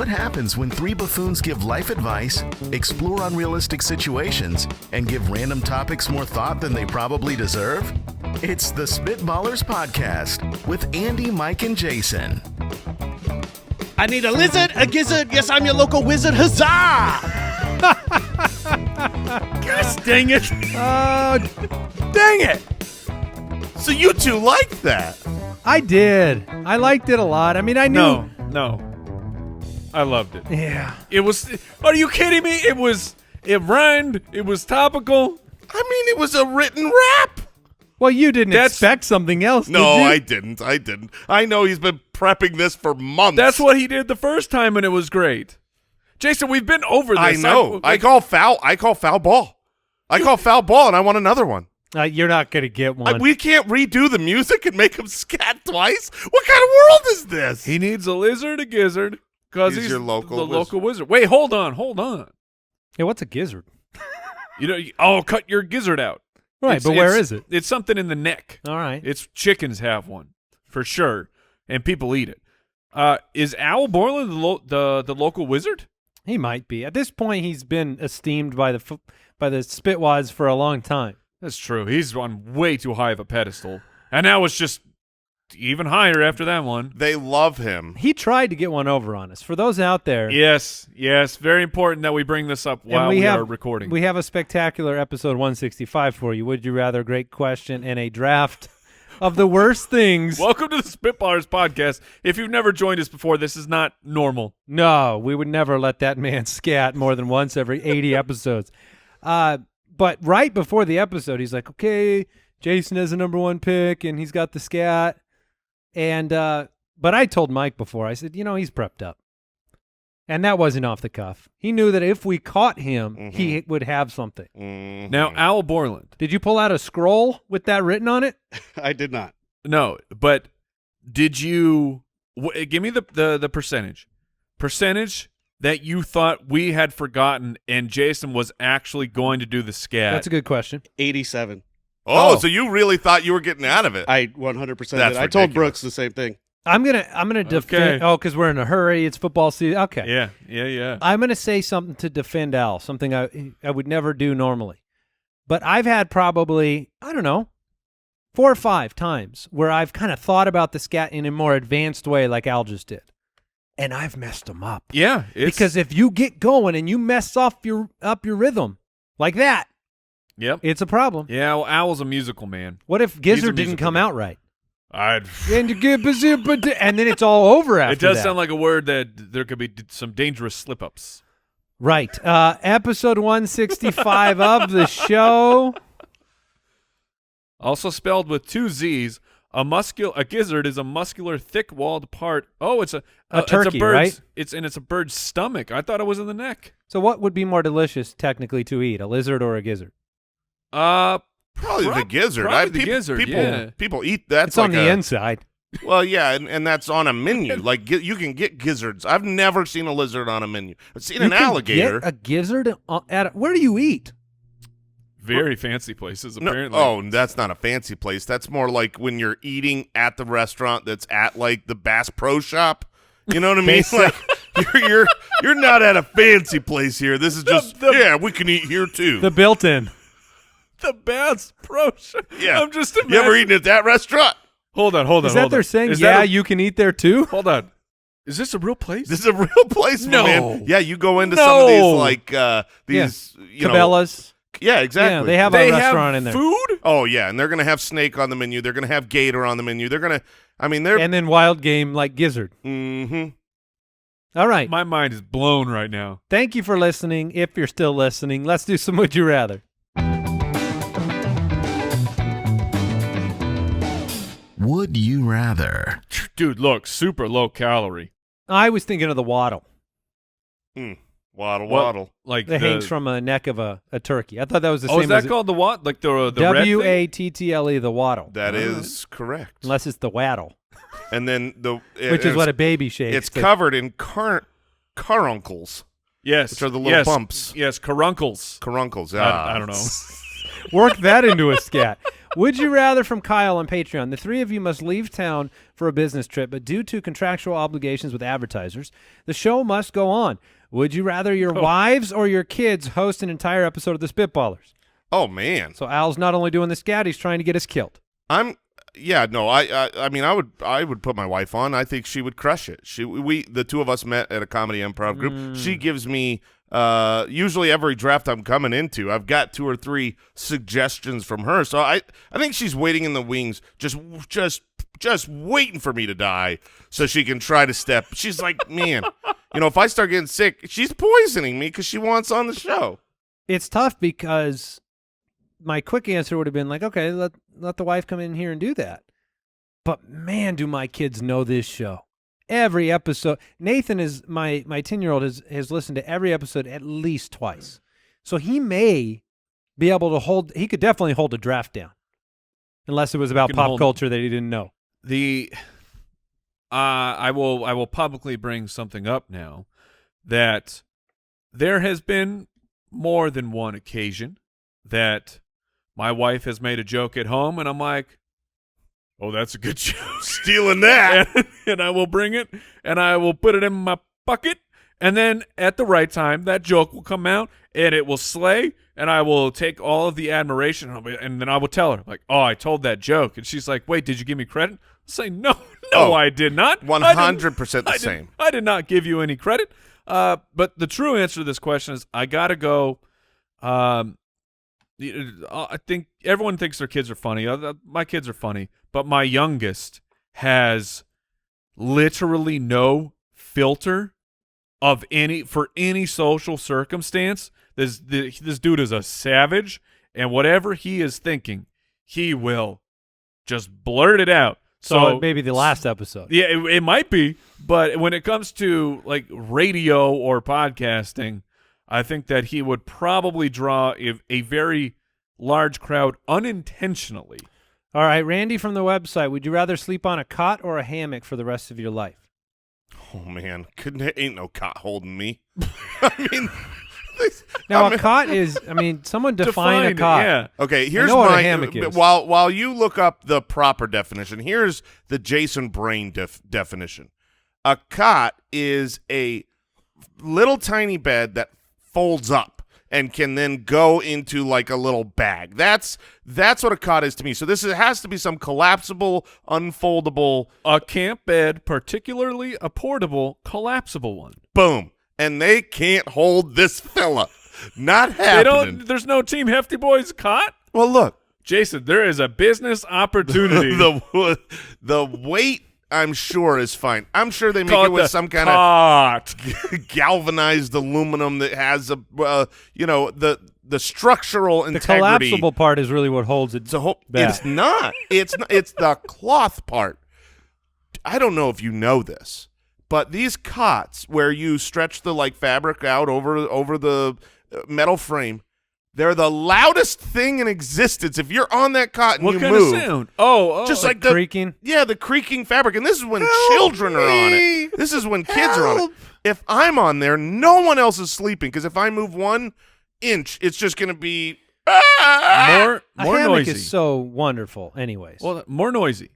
What happens when three buffoons give life advice, explore unrealistic situations, and give random topics more thought than they probably deserve? It's the Spitballers Podcast with Andy, Mike, and Jason. I need a lizard, a gizzard. Yes, I'm your local wizard. Huzzah! Gosh dang it. Dang it! So you two liked that? I did. I liked it a lot. I mean, I knew. No. I loved it. Yeah. It was. Are you kidding me? It rhymed. It was topical. I mean, it was a written rap. Well, you didn't expect something else, No, did you? I didn't. I know he's been prepping this for months. That's what he did the first time, and it was great. Jason, we've been over this. I know. I call foul ball. I call foul ball, and I want another one. You're not going to get one. We can't redo the music and make him scat twice. What kind of world is this? He needs a lizard, a gizzard, because he's your local local wizard. Wait, hold on. Hey, what's a gizzard? I'll cut your gizzard out. Right, but where is it? It's something in the neck. All right. It's chickens have one for sure, and people eat it. Is Al Borland the local wizard? He might be. At this point, he's been esteemed by the Spitwads for a long time. That's true. He's on way too high of a pedestal, and now it's just even higher after that one. They love him. He tried to get one over on us. For those out there. Yes. Very important that we bring this up while we are recording. We have a spectacular episode 165 for you. Would you rather? Great question and a draft of the worst things. Welcome to the Spitballers Podcast. If you've never joined us before, this is not normal. No, we would never let that man scat more than once every 80 episodes. But right before the episode, he's like, okay, Jason has a number one pick, and he's got the scat. And but I told Mike before, I said, he's prepped up. And that wasn't off the cuff. He knew that if we caught him, he would have something. Now, Al Borland. Did you pull out a scroll with that written on it? I did not. No, but did you give me the percentage that you thought we had forgotten and Jason was actually going to do the scat? That's a good question. 87. Oh, so you really thought you were getting out of it? I 100% did. That's I told ridiculous. Brooks the same thing. I'm gonna defend. Okay. Oh, because we're in a hurry. It's football season. Okay. Yeah. I'm gonna say something to defend Al. Something I would never do normally. But I've had probably 4 or 5 times where I've kind of thought about the scat in a more advanced way, like Al just did, and I've messed them up. Yeah, because if you get going and you mess up your rhythm like that, yep, it's a problem. Yeah, well, Al's a musical man. What if Gizzard didn't come out right? And then it's all over after It does that. sound like a word that there could be some dangerous slip-ups. Right. Episode 165 of the show. Also spelled with 2 Z's, a gizzard is a muscular, thick-walled part. Oh, it's a turkey, it's a bird's, right? It's a bird's stomach. I thought it was in the neck. So what would be more delicious technically to eat, a lizard or a gizzard? Probably the gizzard. Probably the gizzard, People eat that. It's on the inside. Well, yeah, and that's on a menu. Like you can get gizzards. I've never seen a lizard on a menu. I've seen an alligator. Get a gizzard where do you eat? Very fancy places, apparently. Oh, that's not a fancy place. That's more like when you're eating at the restaurant that's at like the Bass Pro Shop. You know what I mean? Like you're not at a fancy place here. This is just we can eat here too. The built-in. The Bass Pro Shop. Yeah. I'm just imagining. You ever eaten at that restaurant? Hold on. Is that they're saying, you can eat there too? Hold on. Is this a real place? This is a real place, No. man. Yeah, you go into some of these like these Cabela's. Yeah, exactly. Yeah, they have a restaurant in there. Food? Oh yeah, and they're gonna have snake on the menu. They're gonna have gator on the menu. They're gonna. I mean, they're and then wild game like gizzard. Mm-hmm. All right. My mind is blown right now. Thank you for listening. If you're still listening, let's do some Would You Rather. Would you rather? Dude, look, super low calorie. I was thinking of the waddle. Waddle. Like That hangs from a neck of a turkey. I thought that was the same. is that called the what? Like the red thing? W-A-T-T-L-E, the waddle. That is correct. Unless it's the waddle, And then which is what a baby shakes. It's covered in caruncles. Yes. Which are the little bumps. Yes, caruncles. Caruncles. I don't know. Work that into a scat. Would you rather from Kyle on Patreon? The three of you must leave town for a business trip, but due to contractual obligations with advertisers, the show must go on. Would you rather your wives or your kids host an entire episode of the Spitballers? Oh man. So Al's not only doing the scat, he's trying to get us killed. I mean, I would put my wife on. I think she would crush it. The two of us met at a comedy improv group. She gives me usually every draft I'm coming into, I've got 2 or 3 suggestions from her. So I think she's waiting in the wings, just waiting for me to die so she can try to step. She's like, man, if I start getting sick, she's poisoning me because she wants on the show. It's tough because my quick answer would have been like, okay, let the wife come in here and do that. But man, do my kids know this show. Every episode. Nathan is my 10-year-old has listened to every episode at least twice. So he may be able to he could definitely hold a draft down. Unless it was about pop culture that he didn't know. I will publicly bring something up now that there has been more than one occasion that my wife has made a joke at home, and I'm like, oh, that's a good joke. Stealing that. and I will bring it, and I will put it in my bucket, and then at the right time, that joke will come out, and it will slay, and I will take all of the admiration, and then I will tell her, like, oh, I told that joke. And she's like, wait, did you give me credit? I'll say, no, I did not. 100% the same. I did not give you any credit. But the true answer to this question is I got to go I think everyone thinks their kids are funny. My kids are funny, but my youngest has literally no filter of for any social circumstance. This dude is a savage, and whatever he is thinking, he will just blurt it out. So maybe the last episode. Yeah, it might be, but when it comes to like radio or podcasting, I think that he would probably draw a very large crowd unintentionally. All right, Randy from the website, would you rather sleep on a cot or a hammock for the rest of your life? Oh, man. Ain't no cot holding me. I mean... Now, a cot is, someone define a cot. Yeah. Okay, here's what a hammock is. While you look up the proper definition, here's the Jason Brain definition. A cot is a little tiny bed that folds up and can then go into like a little bag. That's what a cot is to me. So it has to be some collapsible, unfoldable. A camp bed, particularly a portable, collapsible one. Boom. And they can't hold this fella. Not happening. There's no Team Hefty Boys cot? Well, look. Jason, there is a business opportunity. The weight, I'm sure, is fine. I'm sure they make Call it with some kind cot. of galvanized aluminum that has the structural integrity. The collapsible part is really what holds it back. It's not. It's the cloth part. I don't know if you know this, but these cots where you stretch the fabric out over the metal frame, they're the loudest thing in existence. If you're on that cot and what you kind move, of sound? Oh, just like creaking. Yeah, the creaking fabric, and this is when children are on it. This is when kids are on it. If I'm on there, no one else is sleeping because if I move 1 inch, it's just going to be more a hammock noisy. is so wonderful, anyways. Well, more noisy.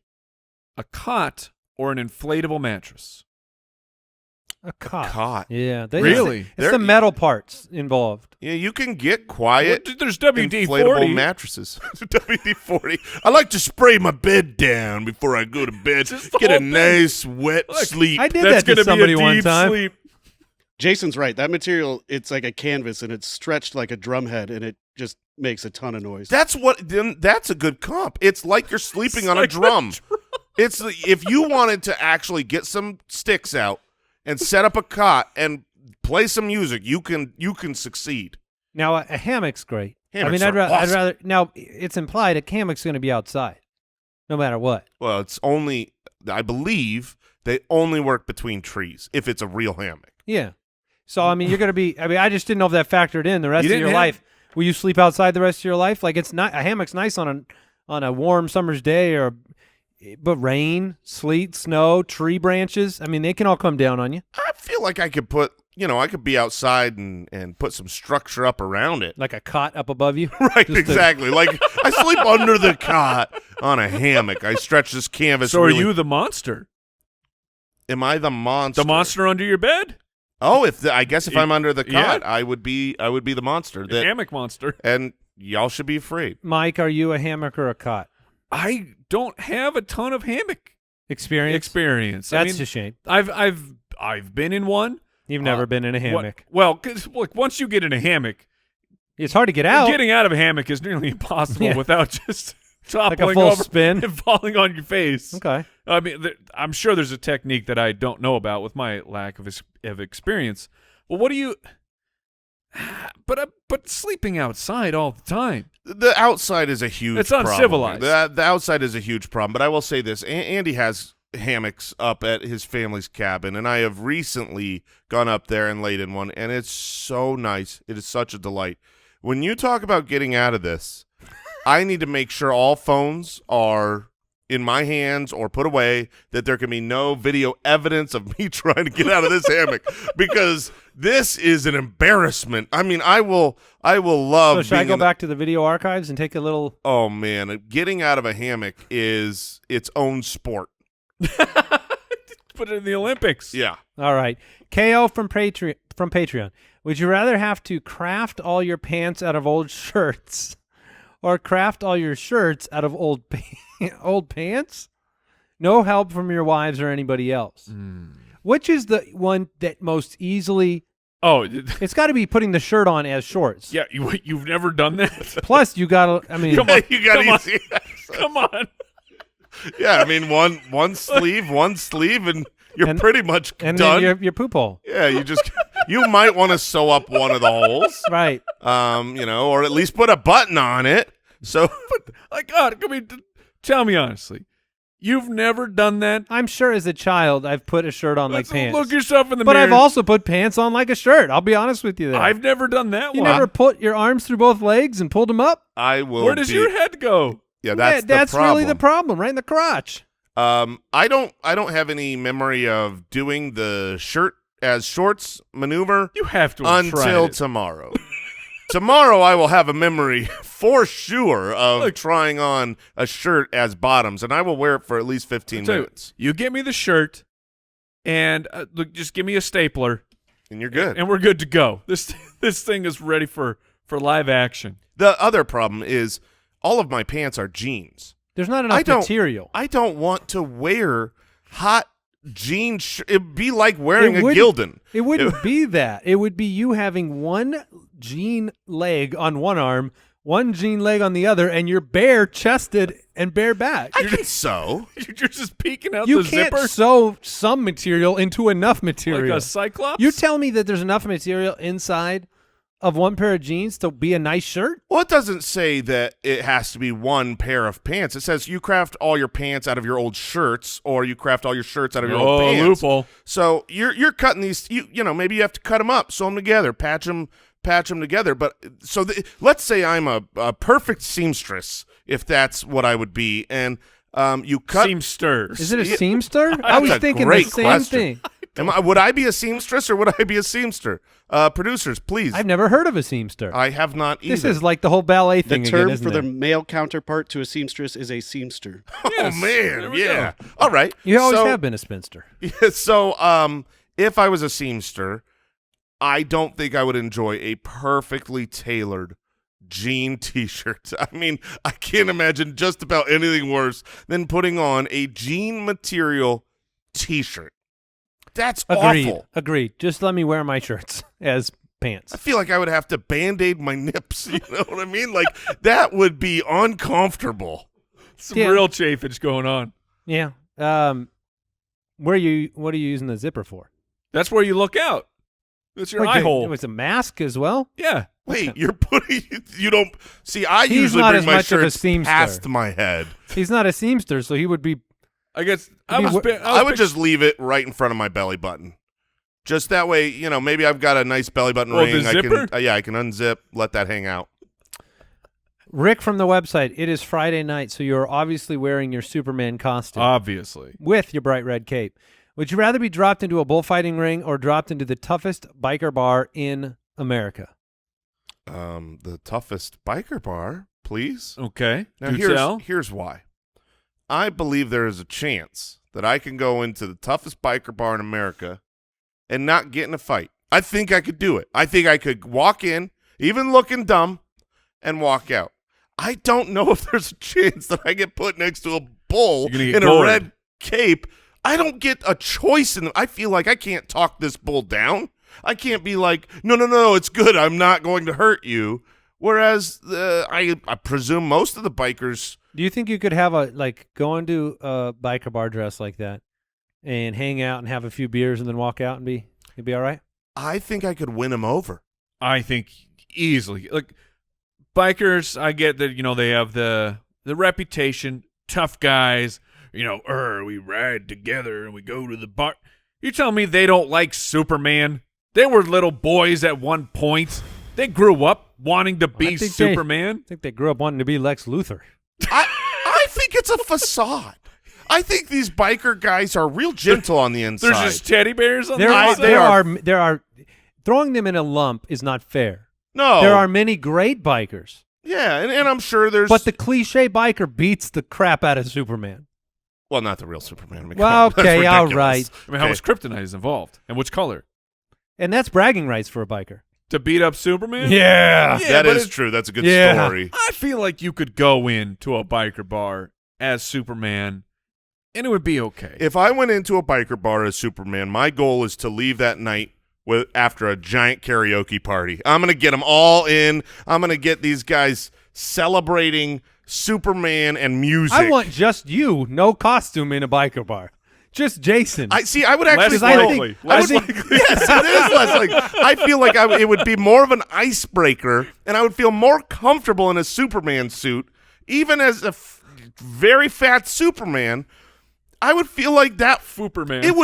A cot or an inflatable mattress. A cot. Cot. Yeah. Really? It's the metal parts involved. Yeah, you can get quiet. Well, there's WD-40. Inflatable mattresses. WD-40. I like to spray my bed down before I go to bed. Get a nice wet sleep. I did That's that to gonna somebody be a one deep time. sleep. Jason's right. That material, it's like a canvas, and it's stretched like a drum head, and it just makes a ton of noise. That's a good comp. It's like you're sleeping on a drum. It's if you wanted to actually get some sticks out and set up a cot and play some music, you can succeed. Now, a hammock's great. Hammocks I'd are awesome. rather. Now, it's implied a hammock's going to be outside, no matter what. Well, it's only, I believe, they only work between trees if it's a real hammock. Yeah. So, you're going to be. I just didn't know if that factored in the rest You of didn't your have- life. Will you sleep outside the rest of your life? Like, it's not a hammock's nice on a warm summer's day, but rain, sleet, snow, tree branches. They can all come down on you. I feel like I could put I could be outside and put some structure up around it. Like a cot up above you? Right, exactly. Like I sleep under the cot on a hammock. I stretch this canvas. So really. are you the monster? Am I the monster? The monster under your bed? Oh, I guess if I'm under the cot, Yeah. I would be the monster. The hammock monster. And y'all should be afraid. Mike, are you a hammock or a cot? I don't have a ton of hammock Experience? That's a shame. I've been in one. You've never been in a hammock. Well, 'cause, look, once you get in a hammock, It's hard to get out. getting out of a hammock is nearly impossible Yeah. without just Like toppling a full over spin. and falling on your face. Okay. I mean, I'm sure there's a technique that I don't know about with my lack of experience. Well, what do you? But sleeping outside all the time. The outside is a huge It's problem. uncivilized. The outside is a huge problem. But I will say this. Andy has hammocks up at his family's cabin, and I have recently gone up there and laid in one, and it's so nice. It is such a delight. When you talk about getting out of this, I need to make sure all phones are in my hands or put away, that there can be no video evidence of me trying to get out of this hammock, because this is an embarrassment. I mean, I will love. So should I being go in- back to the video archives and take a little? Oh man, getting out of a hammock is its own sport. Put it in the Olympics. Yeah. All right. KO from Patreon. Would you rather have to craft all your pants out of old shirts, or craft all your shirts out of old pants? No help from your wives or anybody else. Which is the one that most easily? Oh, It's got to be putting the shirt on as shorts. yeah. You've never done that? Plus, you got to. I mean, Come on. You got Come on. easy. Come on. Yeah, I mean one sleeve, and you're And- pretty much and done. then your poop hole. Yeah, you might want to sew up one of the holes. Right. Or at least put a button on it. So Like, God, I mean, tell me honestly, you've never done that? I'm sure as a child I've put a shirt on like Let's pants. Look yourself in the But mirror. I've also put pants on like a shirt. I'll be honest with you there. I've never done that You one. never put your arms through both legs and pulled them up? I will. Where does your head go? Yeah, that's that's the problem. really the problem, right in the crotch. I don't have any memory of doing the shirt as shorts maneuver You have to have tried until it. tomorrow. Tomorrow I will have a memory for sure of Look. trying on a shirt as bottoms, and I will wear it for at least 15 Tell you, minutes. you get me the shirt, and look, just give me a stapler, And you're good. and we're good to go. This thing is ready for live action. The other problem is all of my pants are jeans. There's not enough material. I don't want to wear hot jean. It'd be like wearing It a wouldn't- Gildan. It wouldn't be that. It would be you having one jean leg on one arm, one jean leg on the other, and you're bare-chested and bare back. I can sew. You're just peeking out You the can't zipper sew some material into enough like material. a cyclops. You tell me that there's enough material inside of one pair of jeans to be a nice shirt? Well, it doesn't say that it has to be one pair of pants. It says you craft all your pants out of your old shirts, or you craft all your shirts out of your old pants. loophole. So you're cutting these. Maybe you have to cut them up, sew them together, patch them together. But so let's say I'm a perfect seamstress, if that's what I would be, and you cut. Seamster. Is it a seamster? I was That's a thinking the great same question. thing. Would I be a seamstress or would I be a seamster? Producers, please. I've never heard of a seamster. I have not either. This is like the whole ballet The thing term again, isn't for the it? male counterpart to a seamstress is a seamster. Oh Yes. There man, we yeah. All right. You always So- have been a spinster. Yeah, so if I was a seamster, I don't think I would enjoy a perfectly tailored jean t-shirt. I mean, I can't imagine just about anything worse than putting on a jean material t-shirt. That's Agreed. awful. Agreed. Just let me wear my shirts as pants. I feel like I would have to Band-Aid my nips. You know what I mean? Like, that would be uncomfortable. Some Yeah. real chafage going on. Yeah. What are you using the zipper for? That's where you look out. That's your Like eye hole. It was a mask as well? Yeah. Wait, you're putting you don't see. I He's usually not bring as my much of a shirts seamster. past my head. He's not a seamster, so he would be. I guess I mean, I would just leave it right in front of my belly button. Just that way, maybe I've got a nice belly button Oh, ring. the I zipper? can, I can unzip, let that hang out. Rick from the website, it is Friday night, so you're obviously wearing your Superman costume obviously. with your bright red cape. Would you rather be dropped into a bullfighting ring or dropped into the toughest biker bar in America? The toughest biker bar, please. Okay. Now Do tell. here's why. I believe there is a chance that I can go into the toughest biker bar in America and not get in a fight. I think I could do it. I think I could walk in, even looking dumb, and walk out. I don't know if there's a chance that I get put next to a bull in a red cape. I don't get a choice in them. I feel like I can't talk this bull down. I can't be like, no, it's good. I'm not going to hurt you. Whereas I presume most of the bikers. Do you think you could have go into a biker bar dress like that and hang out and have a few beers and then walk out and you'd be all right? I think I could win him over. I think easily. Like bikers, I get that, they have the reputation, tough guys, we ride together and we go to the bar. You tell me they don't like Superman? They were little boys at one point. They grew up wanting to be Superman. I think they grew up wanting to be Lex Luthor. I think it's a facade. I think these biker guys are real gentle on the inside. There's just teddy bears on the inside. There are throwing them in a lump is not fair. No. There are many great bikers. Yeah, and I'm sure there's. But the cliche biker beats the crap out of Superman. Well, not the real Superman. I mean, well, come on, okay, that's all ridiculous. right. I mean, how much kryptonite is involved, and which color? And that's bragging rights for a biker. To beat up Superman? Yeah. That is true. That's a good story. I feel like you could go into a biker bar as Superman, and it would be okay. If I went into a biker bar as Superman, my goal is to leave that night after a giant karaoke party. I'm going to get them all in. I'm going to get these guys celebrating Superman and music. I want just you, no costume in a biker bar. Just Jason. I would actually less likely. Yes, it is less likely. I feel like it would be more of an icebreaker, and I would feel more comfortable in a Superman suit, even as a very fat Superman. I would feel like that Superman. It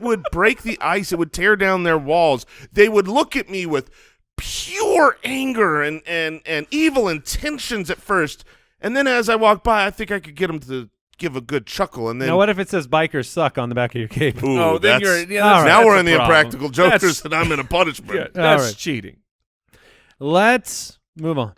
would break the ice. It would tear down their walls. They would look at me with pure anger and evil intentions at first, and then as I walk by, I think I could get them to give a good chuckle, and then. Now, what if it says "bikers suck" on the back of your cape? Ooh, then that's, you're. now we're in the problem. Impractical Jokers, and I'm in a punishment. Yeah, that's right. cheating. Let's move on.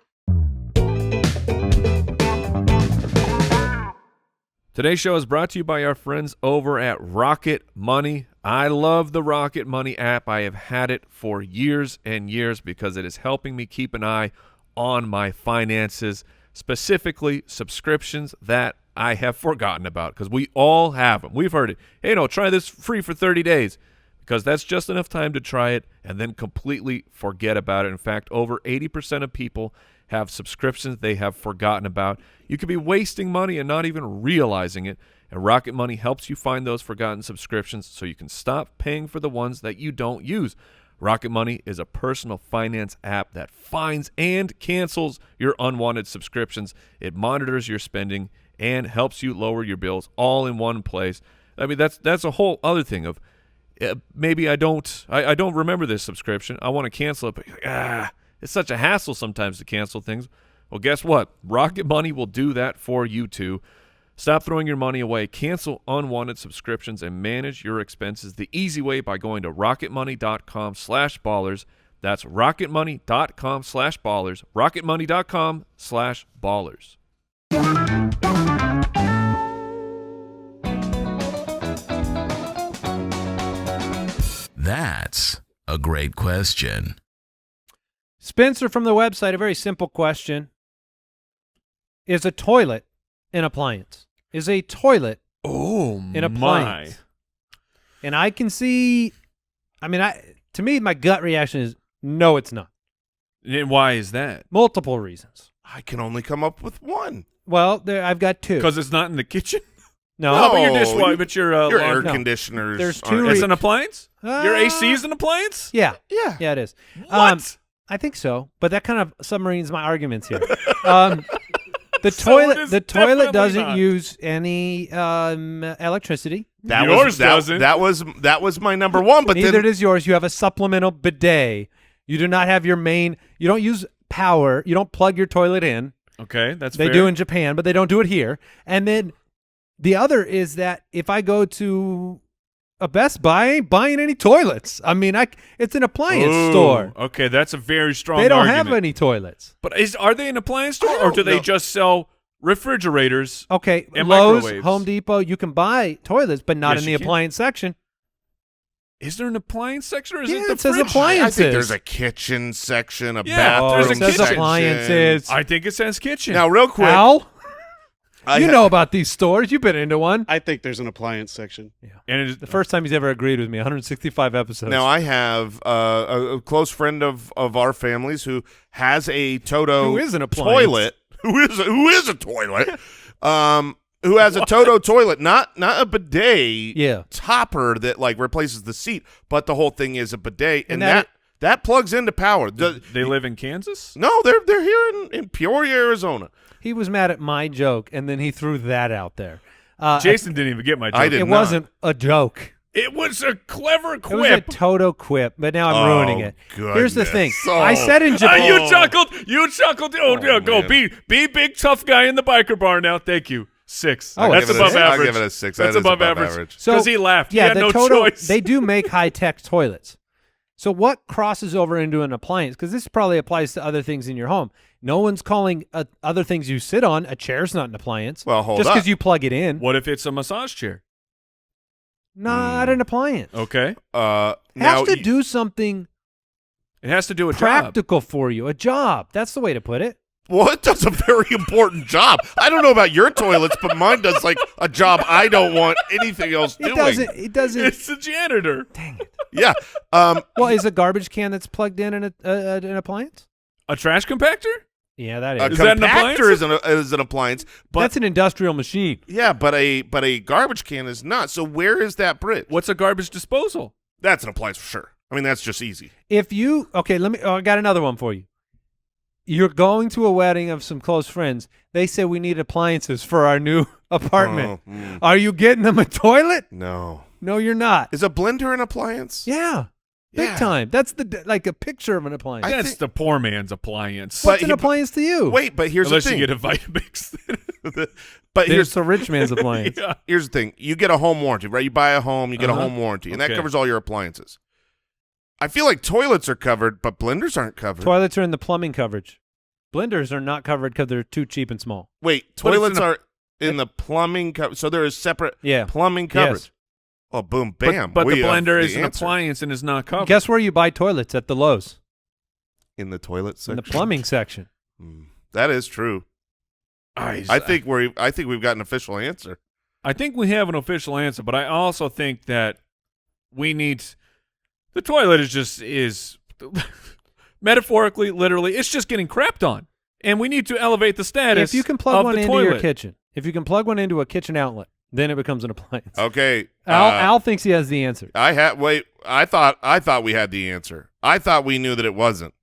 Today's show is brought to you by our friends over at Rocket Money. I love the Rocket Money app. I have had it for years and years because it is helping me keep an eye on my finances, specifically subscriptions that I have forgotten about, because we all have them. We've heard it. Hey, try this free for 30 days, because that's just enough time to try it and then completely forget about it. In fact, over 80% of people have subscriptions they have forgotten about. You could be wasting money and not even realizing it, and Rocket Money helps you find those forgotten subscriptions so you can stop paying for the ones that you don't use. Rocket Money is a personal finance app that finds and cancels your unwanted subscriptions. It monitors your spending and helps you lower your bills all in one place. I mean, that's a whole other thing of maybe I don't remember this subscription. I want to cancel it, but it's such a hassle sometimes to cancel things. Well, guess what? Rocket Money will do that for you too. Stop throwing your money away. Cancel unwanted subscriptions and manage your expenses the easy way by going to rocketmoney.com/ballers. That's rocketmoney.com/ballers. rocketmoney.com/ballers. That's a great question. Spencer from the website, a very simple question. Is a toilet an appliance? Is a toilet an appliance? And I can see, to me, my gut reaction is no, it's not. And why is that? Multiple reasons. I can only come up with one. Well, I've got two. Because it's not in the kitchen? No. No. But your dishwasher, but your Air no. conditioners. There's two aren't- re- It's an appliance? Your AC is an appliance? Yeah. Yeah. Yeah, it is. What? I think so, but that kind of submarines my arguments here. The So it toilet, is the toilet definitely doesn't not. use any electricity. Yours doesn't. That was my number one. But Neither then does yours. You have a supplemental bidet. You do not have your main. You don't use power. You don't plug your toilet in. Okay, that's They fair. do in Japan, but they don't do it here. And then the other is that if I go to a Best Buy ain't buying any toilets. I mean, it's an appliance store. Okay, that's a very strong They don't argument. have any toilets. But are they an appliance store, or do they just sell refrigerators? Okay, And Lowe's, microwaves. Home Depot, you can buy toilets, but not Yes, in the you can. appliance section. Is there an appliance section, or is Yeah, it the it says fridge? appliance. I think Appliances. there's a kitchen section, a Yeah, bathroom there's a it says kitchen. appliances. I think it says kitchen. Now, real quick, Al, I you ha- know about these stores. You've been into one. I think there's an appliance section. and it is, The first time he's ever agreed with me, 165 episodes. Now I have a close friend of our family's who has a Toto Who is an appliance. toilet. Who is a toilet? Who has a Toto toilet? Not a bidet. Yeah. Topper that like replaces the seat, but the whole thing is a bidet, and that- that plugs into power. they live in Kansas? No, they're here in Peoria, Arizona. He was mad at my joke, and then he threw that out there. Jason didn't even get my joke. I did It not. wasn't a joke. It was a clever It was a quip. Toto quip, but now I'm Oh, ruining it. Here's the thing. goodness. I said in Japan. You chuckled. You chuckled. Oh, yeah, go. man. Be big tough guy in the biker bar now. Thank you. 6. Oh, That's I'll give it above a- average. I'll give it a 6. That's That is above average. So Because he laughed. Yeah, he had the no Toto, choice. they do make high-tech toilets. So what crosses over into an appliance? Because this probably applies to other things in your home. No one's calling other things you sit on. A chair's not an appliance. Well, hold just up. because you plug it in. What if it's a massage chair? Not an appliance. Okay. Now Has to do something It has to do with job. practical for you. A job. That's the way to put it. Well, it does a very important job. I don't know about your toilets, but mine does like a job I don't want anything else It doing. doesn't. It doesn't. It's the janitor. Dang it. Yeah. Well, is a garbage can that's plugged in an appliance? A trash compactor? Yeah, that A is. Is that an appliance? compactor is an appliance, but That's an industrial machine. yeah, but a garbage can is not. So where is that bridge? What's a garbage disposal? That's an appliance for sure. I mean, that's just easy. If you let me. I got another one for you. You're going to a wedding of some close friends. They say we need appliances for our new apartment. Oh, Are you getting them a toilet? no. No, you're not. Is a blender an appliance? Yeah, big Yeah. time. That's like a picture of an appliance. I That's think- the poor man's appliance. But What's an he- appliance to you? Wait, but here's Unless the thing. you get a Vitamix. But here's It's a rich man's appliance. Yeah. here's the thing. You get a home warranty, right? You buy a home, you get a home warranty, and that Okay. covers all your appliances. I feel like toilets are covered, but blenders aren't covered. Toilets are in the plumbing coverage. Blenders are not covered because they're too cheap and small. Wait, But it's toilets in a- are in the plumbing coverage. So there is separate Yeah. plumbing coverage. Yes. Oh, boom, But- bam. But, we the have blender is the an answer. appliance and is not covered. Guess where you buy toilets? At the Lowe's. In the toilet section. In the plumbing section. That is true. I think we've got an official answer. I think we have an official answer, but I also think that we need the toilet is metaphorically, literally, it's just getting crapped on, and we need to elevate the status. If you can plug of one the into toilet. your kitchen, if you can plug one into a kitchen outlet, then it becomes an appliance. Okay. Al thinks he has the answer. I thought we had the answer. I thought we knew that it wasn't.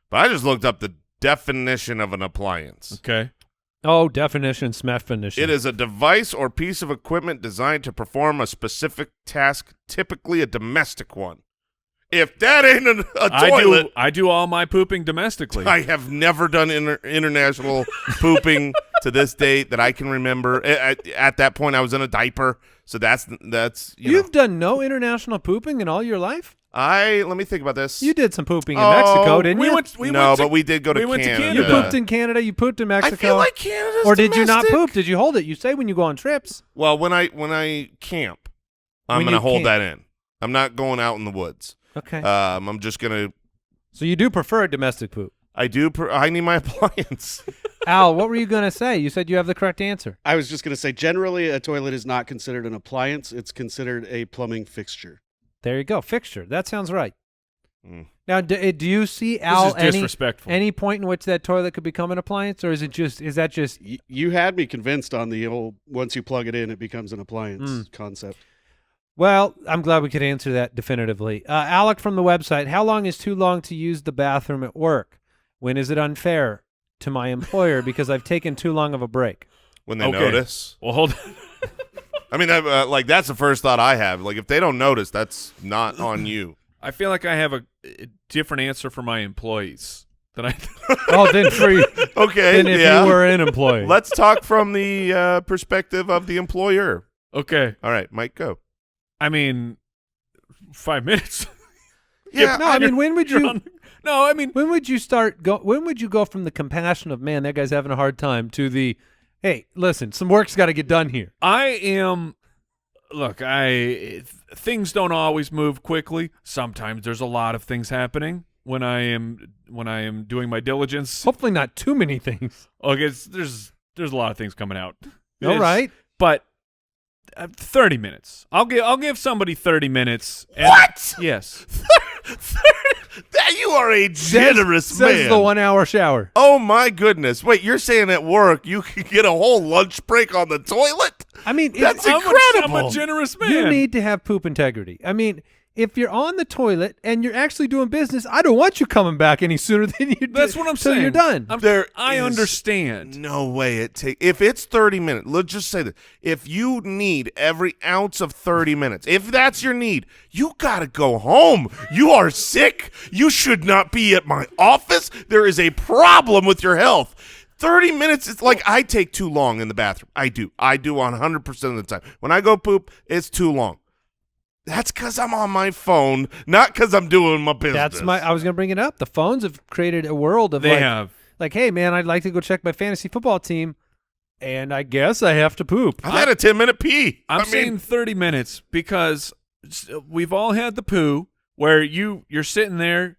But I just looked up the definition of an appliance. Okay. Oh, definition, smefinition. It is a device or piece of equipment designed to perform a specific task, typically a domestic one. If that ain't a toilet, I do all my pooping domestically. I have never done international pooping to this date that I can remember. At that point, I was in a diaper, so that's You've done no international pooping in all your life? let me think about this. You did some pooping in Mexico, didn't we you? went. But we did go to we went to Canada. Canada. You pooped in Canada. You pooped in Mexico. I feel like Canada's or did you not domestic. poop? Did you hold it? You say when you go on trips. Well, when I camp, I'm When going to you hold camp. that in. I'm not going out in the woods. Okay. I'm just going to So you do prefer domestic poop. I need my appliance. Al, what were you going to say? You said you have the correct answer. I was just going to say, generally, a toilet is not considered an appliance. It's considered a plumbing fixture. There you go. Fixture. That sounds right. Mm. Now, do you see, This Al, is disrespectful. any point in which that toilet could become an appliance, or is that just You had me convinced on the old once you plug it in, it becomes an appliance concept. Well, I'm glad we could answer that definitively. Alec from the website, how long is too long to use the bathroom at work? When is it unfair to my employer because I've taken too long of a break? When they Okay. notice. Well, hold on. I mean, that's the first thought I have. Like, if they don't notice, that's not on you. I feel like I have a different answer for my employees than I. Oh, then for you, Okay, then if yeah. you were an employee. Let's talk from the perspective of the employer. Okay. All right, Mike, go. I mean, 5 minutes. Yeah, No, I mean, when would you? No, I mean, When would you start? When would you go from the compassion of man, that guy's having a hard time, to the, hey, listen, some work's got to get done here. I am. Look, things don't always move quickly. Sometimes there's a lot of things happening when I am doing my diligence. Hopefully, not too many things. Okay, there's a lot of things coming out. All right, but 30 minutes. I'll give somebody 30 minutes. What? Yes. You are a generous says man. the 1 hour shower. Oh my goodness! Wait, you're saying at work you could get a whole lunch break on the toilet? I mean, That's it's, incredible. I'm a generous man. you need to have poop integrity. I mean, if you're on the toilet and you're actually doing business, I don't want you coming back any sooner than you do. That's what I'm saying. You're done. I is understand. No way it takes. If it's 30 minutes, let's just say that. If you need every ounce of 30 minutes, if that's your need, you got to go home. You are sick. You should not be at my office. There is a problem with your health. 30 minutes, it's like I take too long in the bathroom. I do 100% of the time. When I go poop, it's too long. That's because I'm on my phone, not because I'm doing my business. I was going to bring it up. The phones have created a world of They have. like, hey, man, I'd like to go check my fantasy football team, and I guess I have to poop. I've had a 10-minute pee. I'm saying 30 minutes because we've all had the poo where you're sitting there,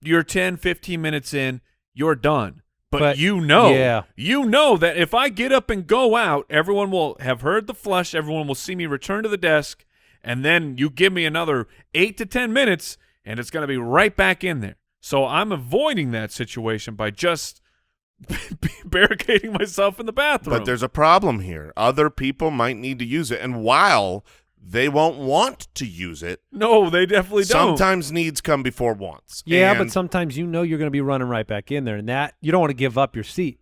you're 10, 15 minutes in, you're done. But you know that if I get up and go out, everyone will have heard the flush, everyone will see me return to the desk, and then you give me another 8 to 10 minutes, and it's going to be right back in there. So I'm avoiding that situation by just barricading myself in the bathroom. But there's a problem here. Other people might need to use it, and while they won't want to use it, no, they definitely don't. sometimes needs come before wants. Yeah, And but sometimes you're going to be running right back in there, and that you don't want to give up your seat.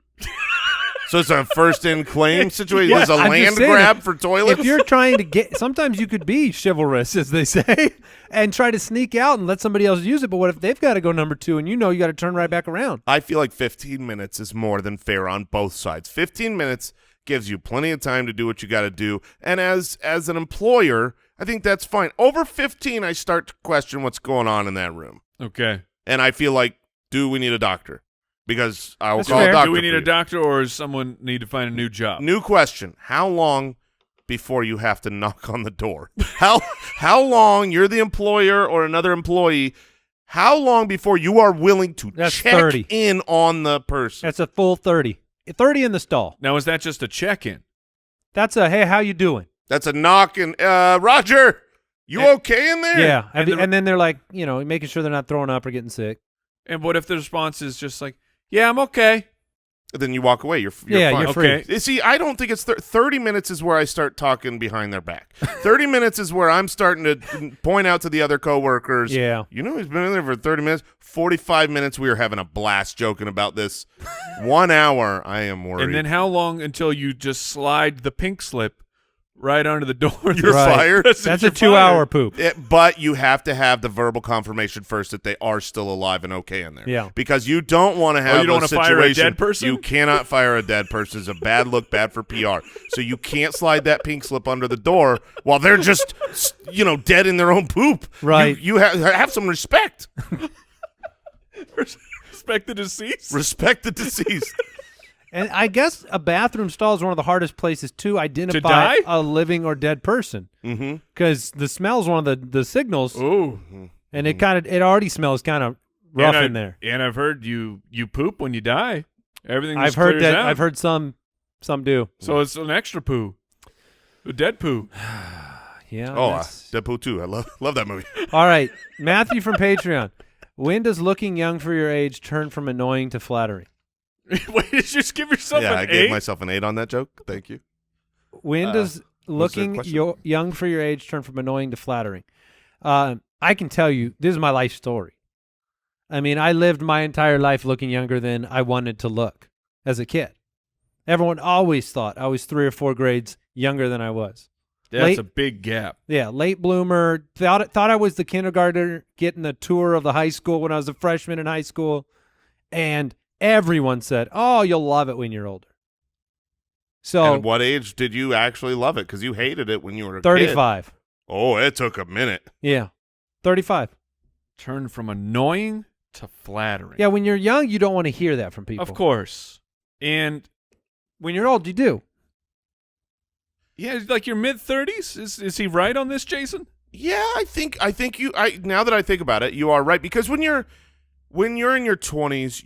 so it's a first-in claim situation. Yeah, It's a I'm just land saying, grab for toilets. If you're trying to get, sometimes you could be chivalrous, as they say, and try to sneak out and let somebody else use it. But what if they've got to go number 2, and you know you got to turn right back around? I feel like 15 minutes is more than fair on both sides. 15 minutes gives you plenty of time to do what you got to do. And as an employer, I think that's fine. Over 15, I start to question what's going on in that room. Okay. And I feel like, do we need a doctor? Because I will That's call fair. a doctor. Do we need for a you. doctor, or does someone need to find a new job? New question. How long before you have to knock on the door? How long, you're the employer or another employee, how long before you are willing to That's check 30. in on the person? That's a full 30. 30 in the stall. Now, is that just a check-in? That's a, hey, how you doing? That's a knock and, Roger, you okay in there? Yeah, And and then they're like, making sure they're not throwing up or getting sick. And what if the response is just like, yeah, I'm okay? Then you walk away. You're Yeah, fine. you're free. Okay. You see, I don't think it's 30 minutes is where I start talking behind their back. 30 minutes is where I'm starting to point out to the other coworkers. Yeah. You know, he's been in there for 30 minutes. 45 minutes, we are having a blast joking about this. 1 hour, I am worried. And then how long until you just slide the pink slip right under the door? You're fired. That's a 2-hour poop. But you have to have the verbal confirmation first that they are still alive and okay in there. Yeah. Because you don't want to have you don't a wanna situation. fire a dead person? You cannot fire a dead person. It's a bad look, bad for PR. So you can't slide that pink slip under the door while they're just, dead in their own poop. Right. You have some respect. Respect the deceased? Respect the deceased. And I guess a bathroom stall is one of the hardest places to identify die? a living or dead person, because the smell is one of the signals, Ooh. and it already smells kind of rough in there. And I've heard you poop when you die. Everything I've just heard clears that. out. I've heard some do. So it's an extra poo. A dead poo. Yeah. Oh, that's- Deadpool 2. I love that movie. All right, Matthew from Patreon. When does looking young for your age turn from annoying to flattering? Wait, did you just give yourself Yeah, an I 8? gave myself an 8 on that joke. Thank you. When does looking question? young for your age turn from annoying to flattering? I can tell you, this is my life story. I mean, I lived my entire life looking younger than I wanted to look as a kid. Everyone always thought I was 3 or 4 grades younger than I was. That's a big gap. Yeah, late bloomer. Thought I was the kindergartner getting the tour of the high school when I was a freshman in high school. And everyone said, oh, you'll love it when you're older. So And at what age did you actually love it? Because you hated it when you were a 35. kid. Oh, it took a minute. Yeah. 35. Turn from annoying to flattering. Yeah, when you're young, you don't want to hear that from people. Of course. And When you're old, you do. yeah, like your mid-30s. Is he right on this, Jason? Yeah, I think you. Now that I think about it, you are right, because when you're in your 20s,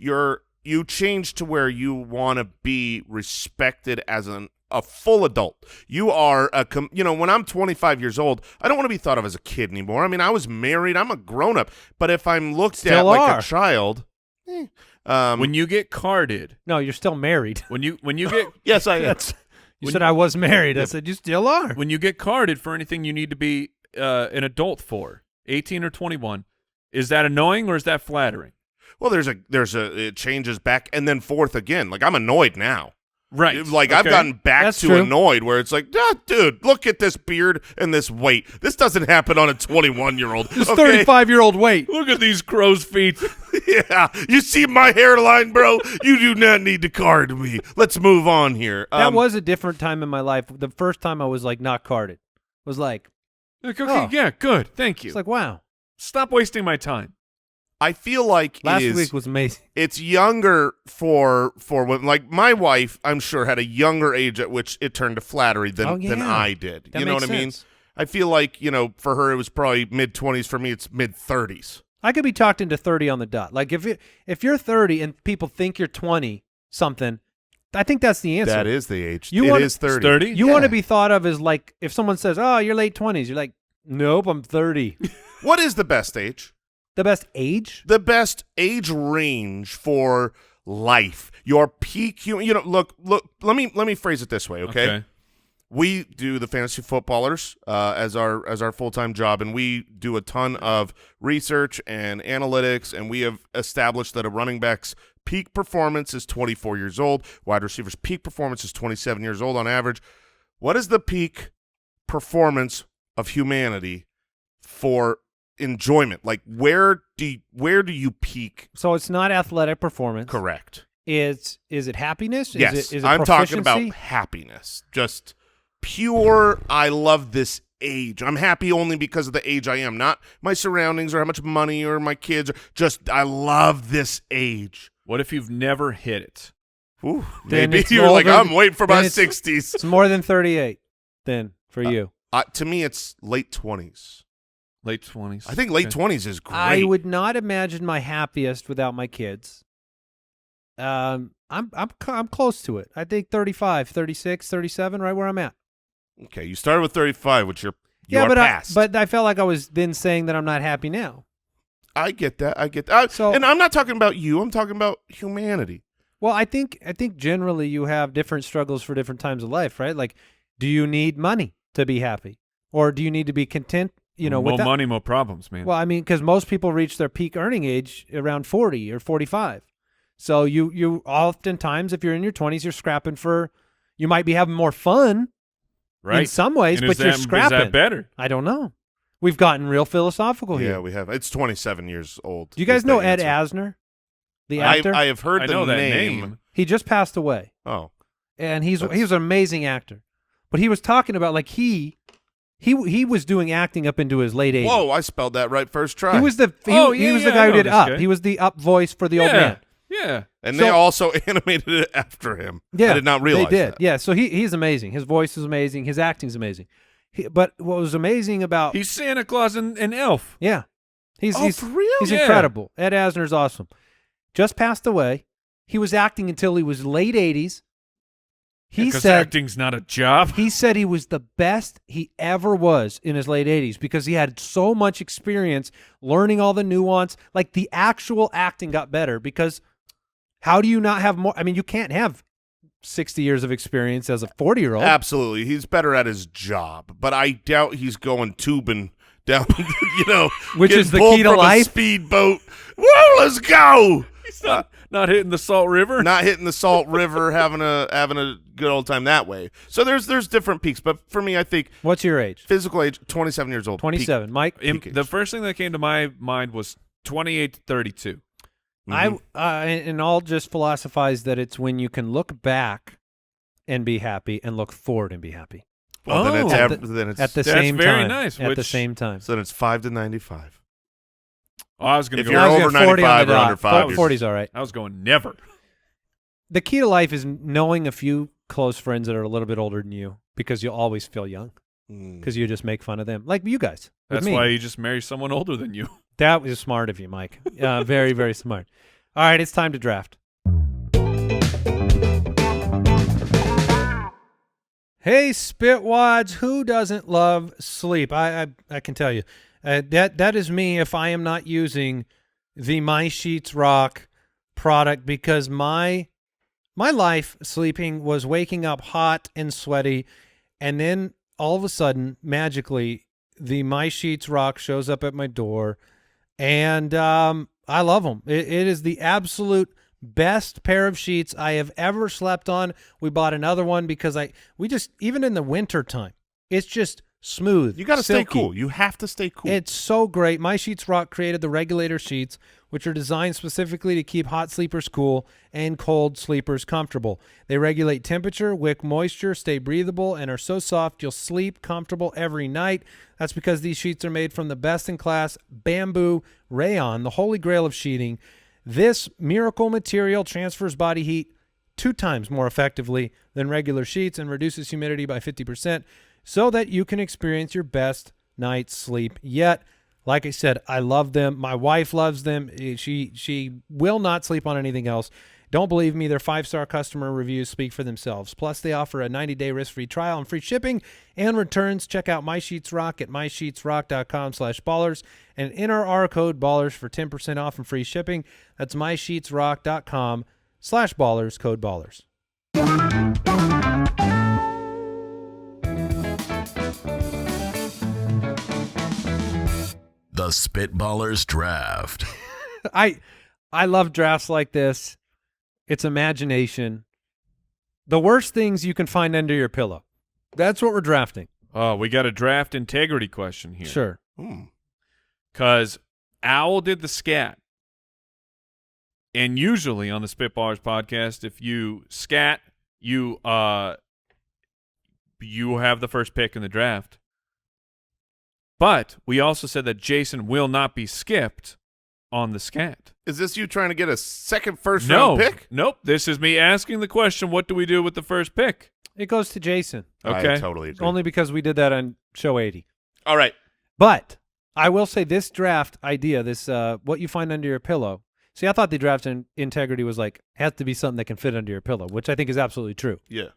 you change to where you want to be respected as a full adult. You are when I'm 25 years old, I don't want to be thought of as a kid anymore. I mean, I was married, I'm a grown up, but if I'm looked at Still like are. a child, When you get carded, No, you're still married. when you get yes, I am. You said I was married. I said you still are. when you get carded for anything you need to be an adult for, 18 or 21, is that annoying or is that flattering? Well, it changes back and then forth again. Like, I'm annoyed now. Right. Like, I've gotten back That's to true. annoyed, where it's like, dude, look at this beard and this weight. This doesn't happen on a 21-year-old. This 35-year-old weight. Look at these crow's feet. Yeah, you see my hairline, bro? You do not need to card me. Let's move on here. That was a different time in my life. The first time I was like not carded was like, Like, okay, Oh. yeah, good. Thank you. it's like, wow. Stop wasting my time. I feel like Last week was amazing. it's younger for women. Like, my wife, I'm sure, had a younger age at which it turned to flattery than I did. That You know makes what I mean? sense. I feel like, for her it was probably mid-20s. For me, it's mid-30s. I could be talked into 30 on the dot. Like if you're 30 and people think you're 20 something, I think that's the answer. That is the age. You It want- is 30. 30? You want to be thought of as like if someone says, "Oh, you're late 20s," you're like, "Nope, I'm 30." What is the best age? The best age? The best age range for life. Your peak. Look. Let me phrase it this way, okay? We do the fantasy footballers as our full-time job, and we do a ton of research and analytics, and we have established that a running back's peak performance is 24 years old. Wide receivers' peak performance is 27 years old on average. What is the peak performance of humanity for enjoyment? Like, where do you peak? So it's not athletic performance. Correct. Is it happiness? Yes, Is it I'm talking about proficiency? happiness. Just pure, I love this age. I'm happy only because of the age I am, not my surroundings or how much money or my kids. Just, I love this age. What if you've never hit it? Ooh, Then maybe it's you're like, more than- I'm waiting for then my it's- 60s. It's more than 38 then for you. To me, it's late 20s. Late 20s. I think late 20s is great. I would not imagine my happiest without my kids. I'm close to it. I think 35, 36, 37, right where I'm at. Okay, you started with 35, which you are but past. but I felt like I was then saying that I'm not happy now. I get that. So- and I'm not talking about you. I'm talking about humanity. Well, I think generally you have different struggles for different times of life, right? Like, do you need money to be happy, or do you need to be content? more without money, more problems, man. Well, I mean, because most people reach their peak earning age around 40 or 45. So you oftentimes, if you're in your 20s, you're scrapping for. You might be having more fun right? in some ways, And but you're scrapping. Is that better? I don't know. We've gotten real philosophical Yeah, here. we have. It's 27 years old. Do you guys is the know Ed answer. Asner, the actor? I have heard I the know that name. He just passed away, Oh, and he was an amazing actor. But he was talking about like he was doing acting up into his late 80s. whoa! I spelled that right first try. He was the he, Oh, he yeah, was the yeah, guy I who know did this Up. guy. He was the Up voice for the old man. Yeah. and so- they also animated it after him. Yeah, I did not realize they did. that. Yeah, so he's amazing. His voice is amazing. His acting's amazing. But what was amazing about He's Santa Claus and Elf. yeah, he's For real? he's Yeah. incredible. Ed Asner's awesome. Just passed away. He was acting until he was late 80s. He Because said acting's not a job. he said he was the best he ever was in his late 80s because he had so much experience learning all the nuance. Like the actual acting got better because how do you not have more? I mean, you can't have 60 years of experience as a 40-year-old. Absolutely, he's better at his job, but I doubt he's going tubing down. Which getting is the pulled key to from life. A speedboat. Whoa, let's go! He's not hitting the Salt River. Not hitting the Salt River, having a good old time that way. So there's different peaks, but for me, I think What's your age? physical age, 27 years old. 27. Mike? peak The age. first thing that came to my mind was 28 to 32. Mhm. And I'll just philosophize that it's when you can look back and be happy and look forward and be happy Well, then Oh. it's At then it's at the That's same very time. nice, At the which- same time. so then it's 5 to 95. Oh, I was going to If go. you're I was over going 40 on 95 the or dot. under 5 years. 40's all right. I was going never. The key to life is knowing a few close friends that are a little bit older than you because you'll always feel young because you just make fun of them. Like you guys. with That's me. why you just marry someone older than you. That was smart of you, Mike. Very, very smart. All right, it's time to draft. Hey, Spitwads, who doesn't love sleep? I can tell you. That is me if I am not using the My Sheets Rock product because my life sleeping was waking up hot and sweaty, and then all of a sudden, magically, the My Sheets Rock shows up at my door, and I love them. It is the absolute best pair of sheets I have ever slept on. We bought another one because we just, even in the winter time, it's just smooth. You got to stay silky. cool. You have to stay cool. It's so great. My Sheets Rock created the Regulator sheets, which are designed specifically to keep hot sleepers cool and cold sleepers comfortable. They regulate temperature, wick moisture, stay breathable, and are so soft you'll sleep comfortable every night. That's because these sheets are made from the best-in-class bamboo rayon, the holy grail of sheeting. This miracle material transfers body heat 2 times more effectively than regular sheets and reduces humidity by 50% so that you can experience your best night's sleep yet. Like I said, I love them. My wife loves them. She will not sleep on anything else. Don't believe me, their 5-star customer reviews speak for themselves. Plus, they offer a 90-day risk-free trial and free shipping and returns. Check out My Sheets Rock at mysheetsrock.com/ballers and enter our code BALLERS for 10% off and free shipping. That's mysheetsrock.com/ballers, code BALLERS. The Spitballers Draft. I love drafts like this. It's imagination. The worst things you can find under your pillow. That's what we're drafting. Oh, we got a draft integrity question here. Sure. Because Owl did the scat. And usually on the Spitballers podcast, if you scat, you have the first pick in the draft. But we also said that Jason will not be skipped on the scat. Is this you trying to get a second first-round pick? Nope. This is me asking the question, what do we do with the first pick? It goes to Jason. Okay. I totally agree. Only because we did that on show 80. All right. But I will say this draft idea, this what you find under your pillow. See, I thought the draft integrity was like, has to be something that can fit under your pillow, which I think is absolutely true. Yeah.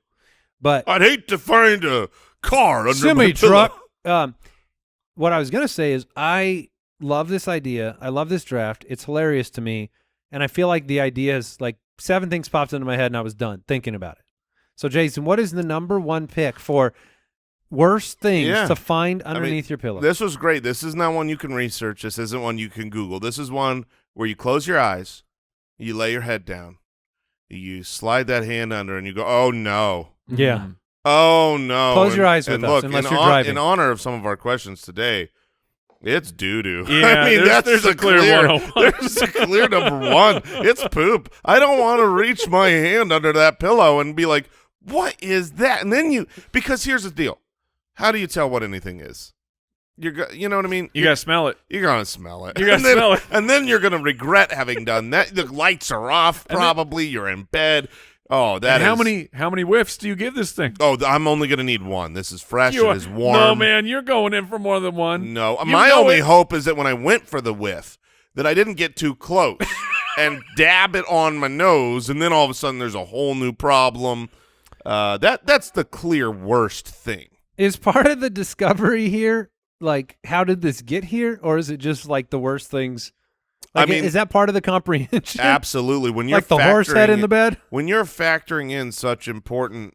But I'd hate to find a car under my semi-truck. pillow. What I was going to say is I love this idea. I love this draft. It's hilarious to me. And I feel like the idea is like 7 things popped into my head and I was done thinking about it. So, Jason, what is the number 1 pick for worst things to find underneath your pillow? This was great. This is not one you can research. This isn't one you can Google. This is one where you close your eyes, you lay your head down, you slide that hand under, and you go, oh, no. Yeah. Oh, no. Close your eyes with us, look, unless you're driving. In honor of some of our questions today, it's doo-doo. Yeah, I mean, there's a clear 101. There's a clear number 1. It's poop. I don't want to reach my hand under that pillow and be like, what is that? And then because here's the deal. How do you tell what anything is? You know what I mean? You got to smell it. You're going to smell it. You got to smell it. And then you're going to regret having done that. The lights are off, probably. You're in bed. Oh, that and is... how many whiffs do you give this thing? Oh, I'm only going to need 1. This is fresh. It is warm. No, man, you're going in for more than 1. No. My only hope is that when I went for the whiff, that I didn't get too close and dab it on my nose, and then all of a sudden there's a whole new problem. That's the clear worst thing. Is part of the discovery here, like, how did this get here? Or is it just like the worst things? Like, I mean, is that part of the comprehension? Absolutely. When you're like the horse head in the bed? When you're factoring in such important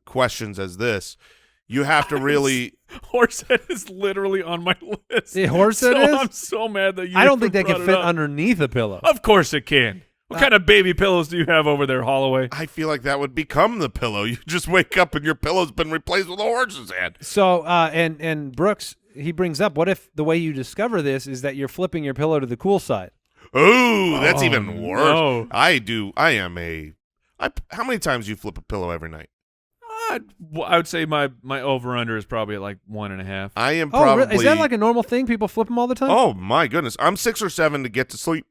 questions as this, you have to really... Horsehead is literally on my list. The horsehead so is? I'm so mad that you I don't think that brought can it fit up. underneath a pillow. Of course it can. What kind of baby pillows do you have over there, Holloway? I feel like that would become the pillow. You just wake up and your pillow's been replaced with a horse's head. So, and Brooks, he brings up, what if the way you discover this is that you're flipping your pillow to the cool side? Ooh, that's even worse. No. How many times do you flip a pillow every night? I would say my over under is probably at like 1.5. I am Oh, probably. really? Is that like a normal thing? People flip them all the time? Oh my goodness, I'm 6 or 7 to get to sleep.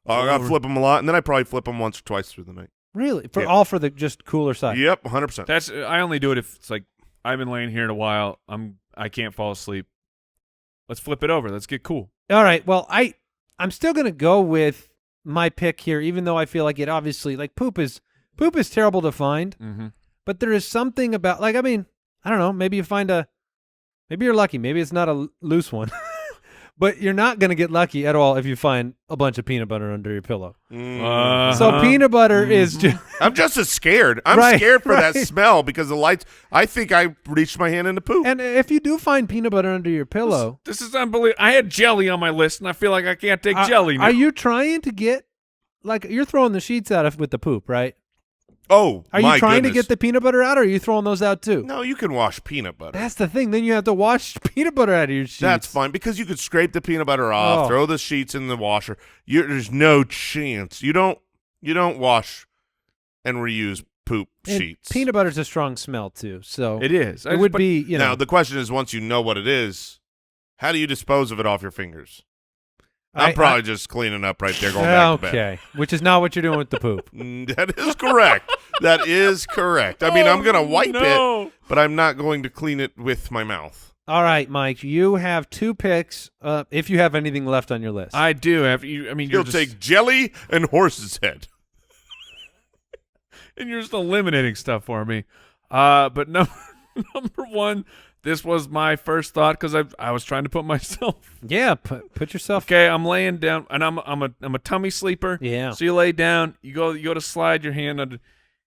I gotta flip them a lot, and then I probably flip them once or twice through the night. Really? Yeah. All for the just cooler side? Yep, 100%. I only do it if it's like I've been laying here in a while. I can't fall asleep. Let's flip it over. Let's get cool. All right. Well, I'm still going to go with my pick here, even though I feel like it obviously, like poop is terrible to find. Mm-hmm. But there is something about, like, I mean, I don't know. Maybe you're lucky. Maybe it's not a loose one. But you're not going to get lucky at all if you find a bunch of peanut butter under your pillow. So peanut butter is just... I'm just as scared. I'm Right, scared for right. that smell because the lights. I think I reached my hand into poop. And if you do find peanut butter under your pillow... This is unbelievable. I had jelly on my list, and I feel like I can't take jelly now. Are you trying to get... Like, you're throwing the sheets out with the poop, right? Oh, Are my you trying goodness. to get the peanut butter out, or are you throwing those out too? No, you can wash peanut butter. That's the thing. Then you have to wash peanut butter out of your sheets. That's fine because you could scrape the peanut butter off, Oh. throw the sheets in the washer. There's no chance. You don't wash and reuse poop And sheets. peanut butter's a strong smell too, so It is. it would be, you know. Now the question is, once you know what it is, how do you dispose of it off your fingers? I'm probably just cleaning up right there, going back to bed. Okay, which is not what you're doing with the poop. That is correct. That is correct. I mean, I'm going to wipe it, but I'm not going to clean it with my mouth. All right, Mike, you have 2 picks. If you have anything left on your list, I do. I mean, You'll take jelly and horse's head. and you're just eliminating stuff for me. But number 1, this was my first thought because I was trying to put myself. yeah, put yourself. Okay, I'm laying down, and I'm a tummy sleeper. Yeah. So you lay down, you go to slide your hand under,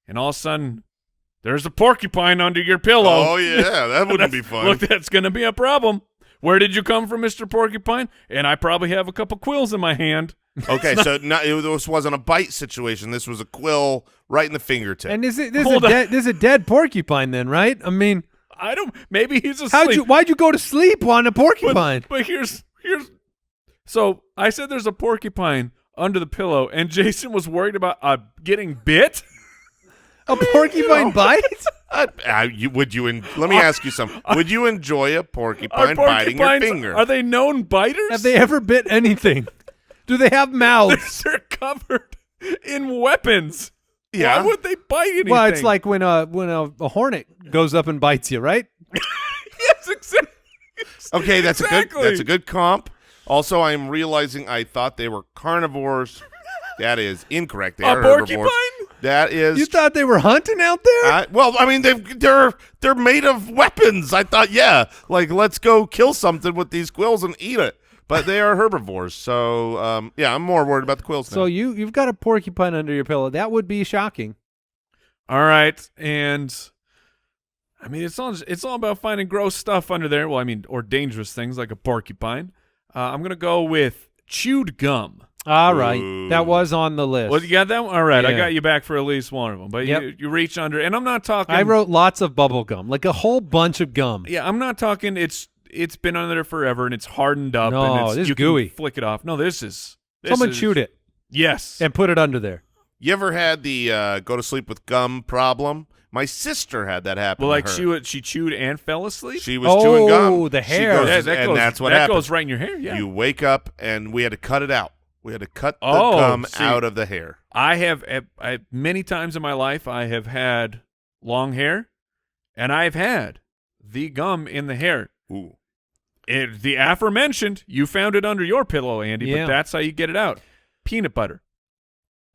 and all of a sudden, there's a porcupine under your pillow. Oh, yeah. That wouldn't be fun. Look, that's going to be a problem. Where did you come from, Mr. Porcupine? And I probably have a couple quills in my hand. Okay, so this wasn't a bite situation. This was a quill right in the fingertip. And this is a dead porcupine then, right? I mean, I don't. Maybe he's asleep. why'd you go to sleep on a porcupine? But here's. So I said there's a porcupine under the pillow, and Jason was worried about getting bit. A porcupine bite? Let me ask you something. Would you enjoy a porcupine biting your finger? Are they known biters? Have they ever bit anything? Do they have mouths? They're covered in weapons. Yeah. Why would they bite anything? Well, it's like when a hornet goes up and bites you, right? yes, exactly. Okay, that's Exactly. a good comp. Also, I am realizing I thought they were carnivores. That is incorrect. They A are porcupine? herbivores. That is. You thought they were hunting out there? Well, I mean, they're made of weapons. I thought, yeah, like let's go kill something with these quills and eat it. But they are herbivores, so yeah, I'm more worried about the quills now. So you've got a porcupine under your pillow. That would be shocking. All right, and I mean it's all about finding gross stuff under there. Well, I mean, or dangerous things like a porcupine. I'm gonna go with chewed gum. All right, Ooh. that was on the list. Well, you got that one? All right, I Yeah. got you back for at least one of them. But Yep. you reach under, and I'm not talking. I wrote lots of bubble gum, like a whole bunch of gum. Yeah, I'm not talking. It's been under there forever, and it's hardened up. No, and this is you gooey. Can flick it off. No, this is. Someone chewed it Yes. and put it under there. You ever had the go to sleep with gum problem? My sister had that happen. Well, like to her. she chewed and fell asleep. She was chewing gum. the She hair. goes- Yeah, and that's what that happens. goes right in your hair. Yeah. You wake up, and we had to cut it out. We had to cut the Oh, gum see. out of the hair. I have many times in my life I have had long hair, and I've had the gum in the hair. Ooh. The aforementioned, you found it under your pillow, Andy, Yeah. but that's how you get it out. Peanut butter.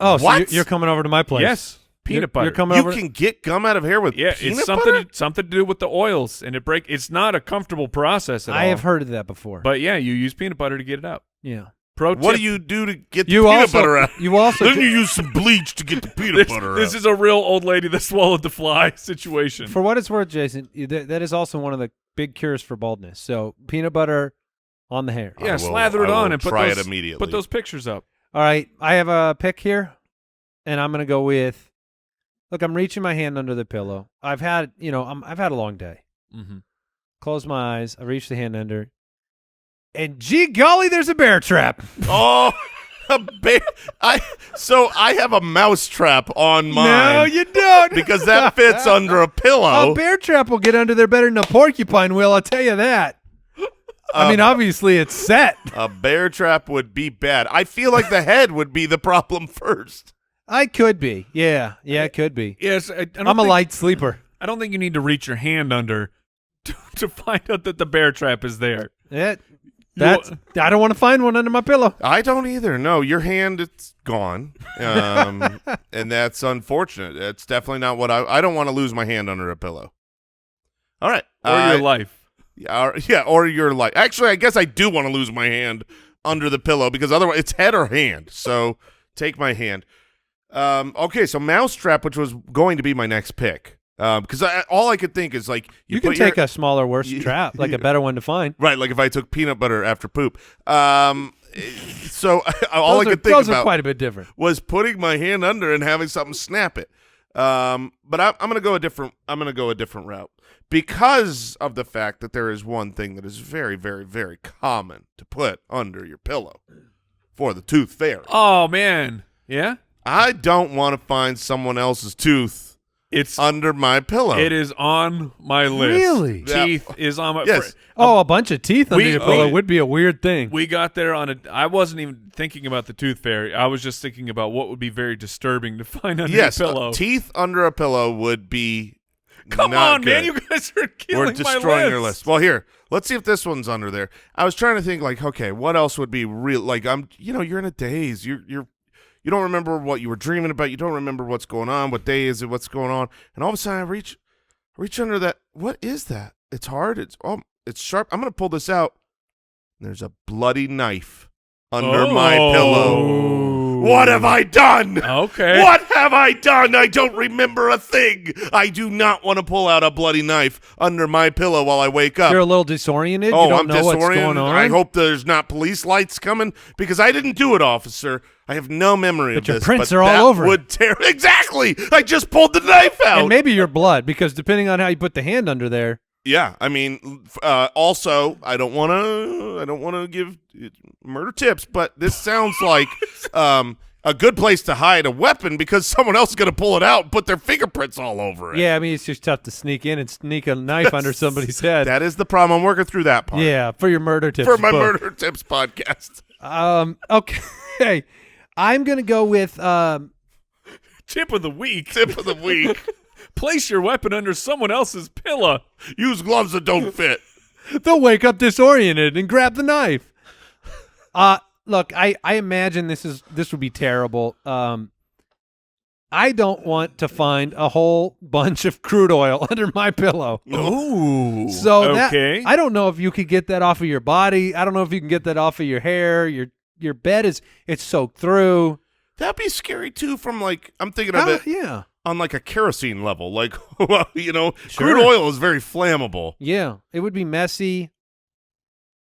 Oh, so What? you're coming over to my place? Yes, peanut butter. You're coming You over. can get gum out of hair with Yeah, peanut it's butter? something to do with the oils, and it's not a comfortable process at all. I have heard of that before. But yeah, you use peanut butter to get it out. yeah, Pro What tip. do you do to get the you peanut also butter out? you also Then you use some bleach to get the peanut butter This out. is a real old lady that swallowed the fly situation. for what it's worth, Jason. That is also one of the big cures for baldness. So peanut butter on the hair. I Yeah, will- slather it I on will and put try those it immediately. Put those pictures up. All right, I have a pick here, and I'm gonna go with. Look, I'm reaching my hand under the pillow. I've had a long day. Mm-hmm. Close my eyes. I reach the hand under, and gee golly, there's a bear trap. Oh, A bear. So I have a mouse trap on mine. No, you don't. Because that fits under a pillow. A bear trap will get under there better than a porcupine will, I'll tell you that. I mean, obviously it's set. A bear trap would be bad. I feel like the head would be the problem first. I could be. Yeah, it could be. Yes, I don't I'm a think- light sleeper. I don't think you need to reach your hand under to find out that the bear trap is there. I don't want to find one under my pillow. I don't either. No, your hand, it's gone. And that's unfortunate. It's definitely not what I don't want to lose my hand under a pillow. All right. Or your life. Or your life. Actually, I guess I do want to lose my hand under the pillow because otherwise it's head or hand. So take my hand. Okay, so mousetrap, which was going to be my next pick. Because all I could think is like you can take a smaller, worse trap, like a better one to find. Right, like if I took peanut butter after poop. So all I could think those about are quite a bit different. was putting my hand under and having something snap it. But I'm gonna go a different. I'm gonna go a different route because of the fact that there is one thing that is very, very, very common to put under your pillow for the tooth fairy. Oh man, yeah. I don't want to find someone else's tooth. It's under my pillow. It is on my list. Really? Teeth is on my yes. A bunch of teeth under your pillow would be a weird thing. We got there on a. I wasn't even thinking about the tooth fairy. I was just thinking about what would be very disturbing to find under your pillow. Teeth under a pillow would be. Come not on, good. man! You guys are killing We're destroying your list. Well, here, let's see if this one's under there. I was trying to think, like, okay, what else would be real? Like, you're in a daze. You don't remember what you were dreaming about. You don't remember what's going on. What day is it? What's going on? And all of a sudden, I reach under that. What is that? It's hard. It's sharp. I'm gonna pull this out. There's a bloody knife under my pillow. What have I done? Okay. What have I done? I don't remember a thing. I do not want to pull out a bloody knife under my pillow while I wake up. You're a little disoriented. Oh, you don't I'm know disoriented. what's going on. I hope there's not police lights coming because I didn't do it, officer. I have no memory of But your this. prints but are all that over it. would tear exactly. I just pulled the knife out. And maybe your blood, because depending on how you put the hand under there. Yeah, I mean, also, I don't want to give murder tips, but this sounds like a good place to hide a weapon because someone else is going to pull it out and put their fingerprints all over it. Yeah, I mean, it's just tough to sneak in and sneak a knife under somebody's head. That is the problem. I'm working through that part. Yeah, for your murder tips. For my book. murder tips podcast. Okay. I'm going to go with Tip of the week. Tip of the week. Place your weapon under someone else's pillow. Use gloves that don't fit. they'll wake up disoriented and grab the knife. Look, I imagine this would be terrible. I don't want to find a whole bunch of crude oil under my pillow. Ooh. So okay. I don't know if you could get that off of your body. I don't know if you can get that off of your hair. Your bed it's soaked through. That'd be scary too. From like, I'm thinking of it. Yeah. On like a kerosene level, like Sure. crude oil is very flammable. Yeah, it would be messy.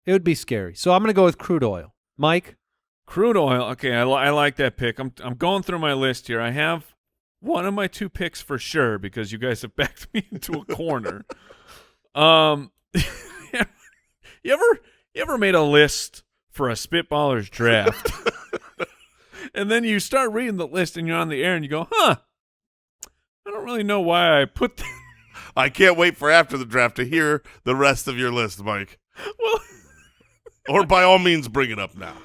It would be scary. So I'm going to go with crude oil. Mike? Crude oil. Okay, I like that pick. I'm going through my list here. I have one of my two picks for sure because you guys have backed me into a corner. You ever made a list for a Spitballers draft, and then you start reading the list and you're on the air and you go, huh? I don't really know why I put that. I can't wait for after the draft to hear the rest of your list, Mike. Well, or by all means, bring it up now.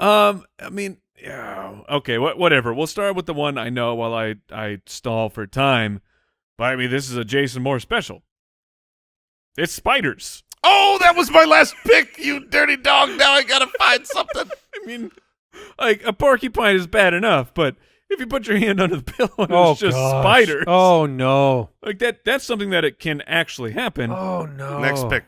I mean, yeah, okay, whatever. We'll start with the one I know while I stall for time. But I mean, this is a Jason Moore special. It's spiders. Oh, that was my last pick, you dirty dog. Now I gotta find something. I mean, like a porcupine is bad enough, but if you put your hand under the pillow and it's just spiders. Oh, no. Like that—that's something that it can actually happen. Oh, no. Next pick.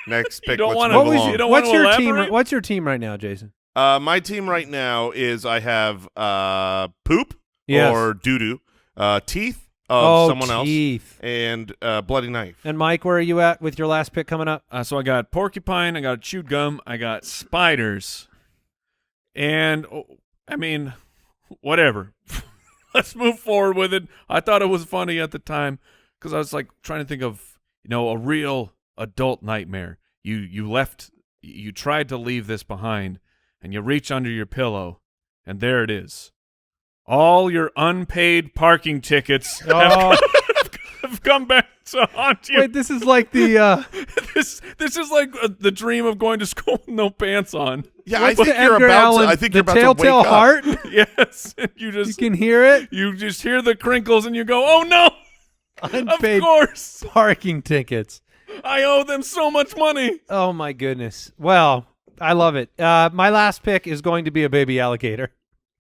Next pick. don't Let's wanna- move along. you don't What's wanna your team? elaborate? What's your team right now, Jason? My team right now is I have poop Yes. or doo-doo, teeth of someone teeth. else, and bloody knife. And Mike, where are you at with your last pick coming up? So I got porcupine, I got chewed gum, I got spiders, and I mean, whatever. Let's move forward with it. I thought it was funny at the time because I was like trying to think of a real adult nightmare. You tried to leave this behind, and you reach under your pillow, and there it is. All your unpaid parking tickets have come back to haunt you. Wait, this is like the This is like the dream of going to school with no pants on. Yeah, what's I think the you're Edgar about Allan, to. I think the you're about to wake telltale up. heart. Yes, and You can hear it. you just hear the crinkles, and you go, "Oh no! Unpaid Of course, parking tickets. I owe them so much money." Oh my goodness. Well, I love it. My last pick is going to be a baby alligator.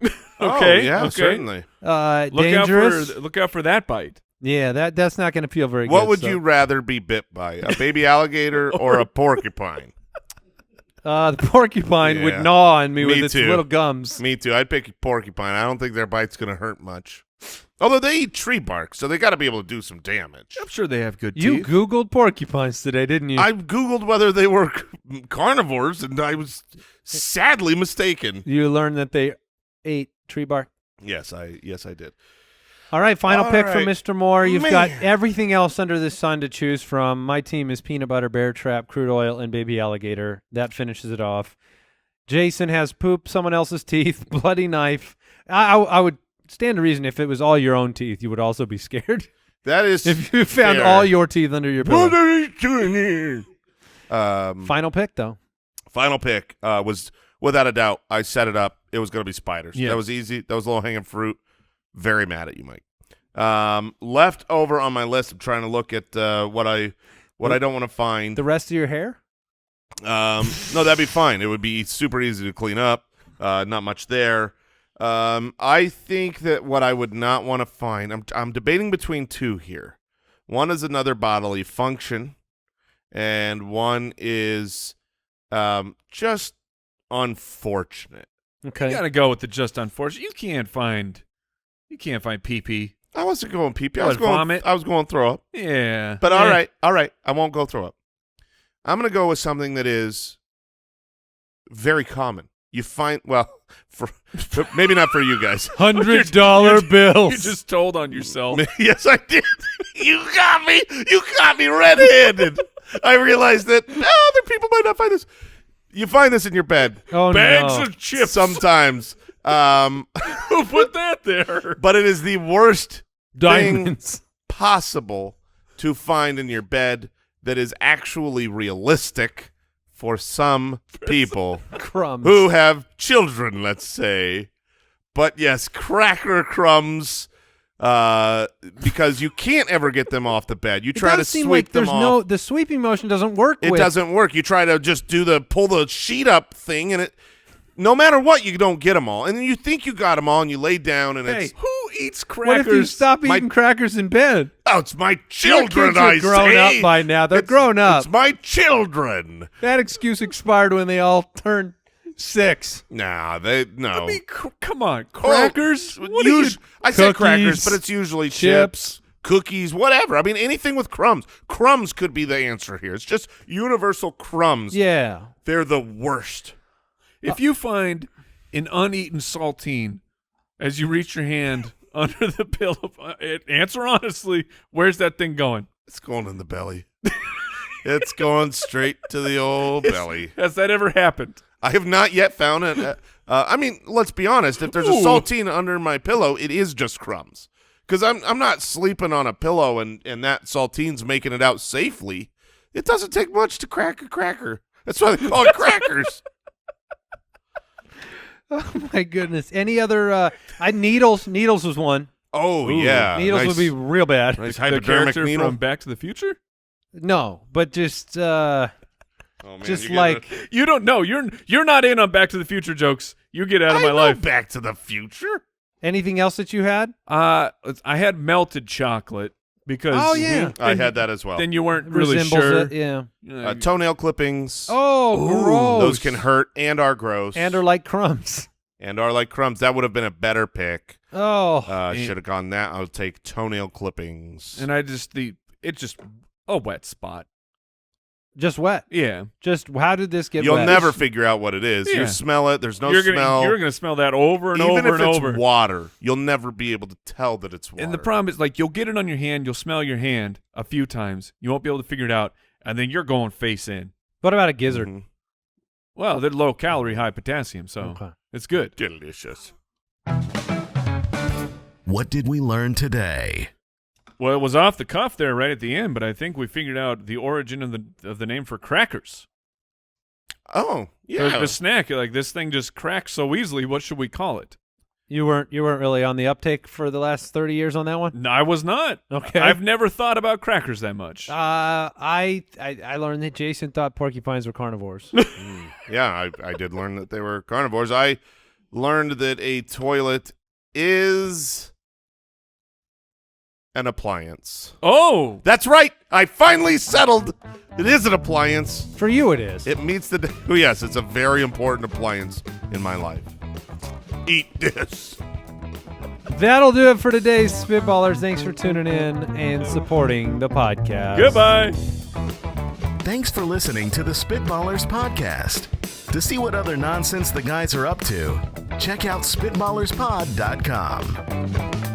Okay, Oh, yeah, okay. certainly. Dangerous. Look out for that bite. Yeah, that's not going to feel very good. What would so. you rather be bit by, a baby alligator or a porcupine? The porcupine Yeah. would gnaw on me with Me its too. little gums. Me too. I'd pick a porcupine. I don't think their bite's going to hurt much. Although they eat tree bark, so they got to be able to do some damage. I'm sure they have good You teeth. Googled porcupines today, didn't you? I Googled whether they were carnivores, and I was sadly mistaken. You learned that they ate tree bark. Yes, I did. All right, final All pick for right. Mr. Moore. You've got Man. everything else under the sun to choose from. My team is peanut butter, bear trap, crude oil, and baby alligator. That finishes it off. Jason has poop, someone else's teeth, bloody knife. I would stand to reason if it was all your own teeth, you would also be scared. That is If you found fair. all your teeth under your What pillow. are you doing here? Final pick, though. Final pick was, without a doubt, I set it up. It was going to be spiders. Yeah. That was easy. That was low-hanging fruit. Very mad at you, Mike. Left over on my list, I'm trying to look at what I don't want to find. The rest of your hair? No, that'd be fine. It would be super easy to clean up. Not much there. I think that what I would not want to find, I'm debating between two here. One is another bodily function, and one is just unfortunate. Okay. You gotta go with the just unfortunate. You can't find pee-pee. I wasn't going pee-pee. What, vomit? I was going throw up. Yeah. But Yeah. all right. I won't go throw up. I'm going to go with something that is very common. You find, well, for maybe not for you guys. $100 bills. You just told on yourself. Yes, I did. You got me. You got me red-handed. I realized that other people might not find this. You find this in your bed. Oh, Bags no. of chips. Sometimes. Who put that there? But it is the worst Diamonds. thing possible to find in your bed that is actually realistic for some people Crumbs. who have children, let's say. But yes, cracker crumbs, because you can't ever get them off the bed. You It try to does seem sweep like them there's off. the sweeping motion doesn't work It with. doesn't work. You try to just pull the sheet up thing, and no matter what, you don't get them all. And then you think you got them all, and you lay down, and Hey, it's, Who eats What if you crackers? stop eating crackers in bed? oh, it's my Your children, kids are I grown say. up by now. They're It's- grown up. It's my children. That excuse expired when they all turned 6. No. I mean, come on, crackers. Oh, What are you? I say Cookies, crackers, but it's usually chips, cookies, whatever. I mean, anything with crumbs. Crumbs could be the answer here. It's just universal crumbs. Yeah. They're the worst. If you find an uneaten saltine as you reach your hand under the pillow, answer honestly, where's that thing going? It's going in the belly. It's going straight to the old belly. Has that ever happened? I have not yet found it. I mean, let's be honest. If there's a Ooh. saltine under my pillow, it is just crumbs. Because I'm not sleeping on a pillow and that saltine's making it out safely. It doesn't take much to crack a cracker. That's why they call it crackers. Oh my goodness. Any other? Needles. Needles was one. Oh, Ooh, yeah. Needles nice, would be real bad. nice The hypodermic character needle. from Back to the Future? No, but just Oh, man, just you're like getting You don't know. You're not in on Back to the Future jokes. You get out of I my know life. Back to the Future. anything else that you had? I had melted chocolate because Oh, yeah. I had that as well. Then you weren't really Resembles sure. it, yeah. Toenail clippings. Oh, gross. Those can hurt and are gross. and are like crumbs. And are like crumbs. That would have been a better pick. Oh, Should have gone that. I would take toenail clippings. And it's just a wet spot. just wet. Yeah. Just how did this get You'll wet? never figure out what it is. Yeah. You smell it. There's no you're smell. gonna smell that over and Even over if and it's over. water, you'll never be able to tell that it's water. And the problem is, like, you'll get it on your hand, you'll smell your hand a few times, you won't be able to figure it out, and then you're going face in. What about a gizzard? Mhm. Well, they're low calorie, high potassium, so Okay. it's good. Delicious. What did we learn today? Well, it was off the cuff there right at the end, but I think we figured out the origin of the name for crackers. Oh, The, yeah. the snack, like this thing just cracks so easily. What should we call it? You weren't really on the uptake for the last 30 years on that one? No, I was not. Okay. I've never thought about crackers that much. I learned that Jason thought porcupines were carnivores. Yeah, I did learn that they were carnivores. I learned that a toilet is an appliance. Oh, That's right. I finally settled. It is an appliance. For you it is. It meets the. Oh, yes, it's a very important appliance in my life. Eat this. That'll do it for today's Spitballers. Thanks for tuning in and supporting the podcast. goodbye. Thanks for listening to the Spitballers podcast. To see what other nonsense the guys are up to, check out SpitballersPod.com.